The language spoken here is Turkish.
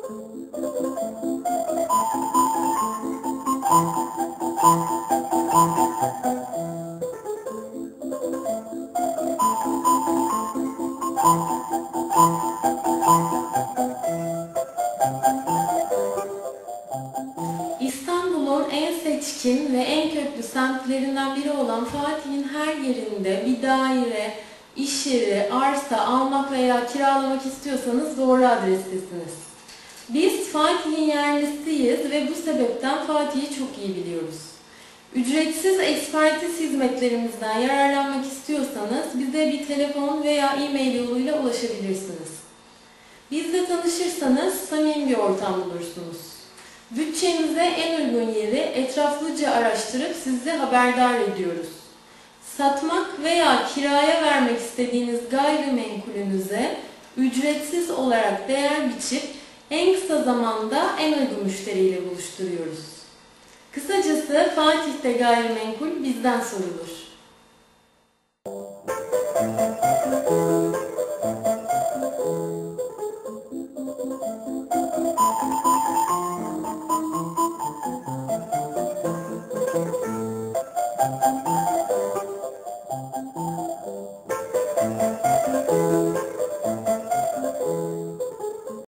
İstanbul'un en seçkin ve en köklü semtlerinden biri olan Fatih'in her yerinde bir daire, iş yeri, arsa almak veya kiralamak istiyorsanız doğru adrestesiniz. Biz Fatih'in yerlisiyiz ve bu sebepten Fatih'i çok iyi biliyoruz. Ücretsiz ekspertiz hizmetlerimizden yararlanmak istiyorsanız bize bir telefon veya e-mail yoluyla ulaşabilirsiniz. Bizle tanışırsanız samimi bir ortam bulursunuz. Bütçenize en uygun yeri etraflıca araştırıp sizi haberdar ediyoruz. Satmak veya kiraya vermek istediğiniz gayrimenkulünüze ücretsiz olarak değer biçip en kısa zamanda en uygun müşteriyle buluşturuyoruz. Kısacası Fatih'te gayrimenkul bizden sorulur.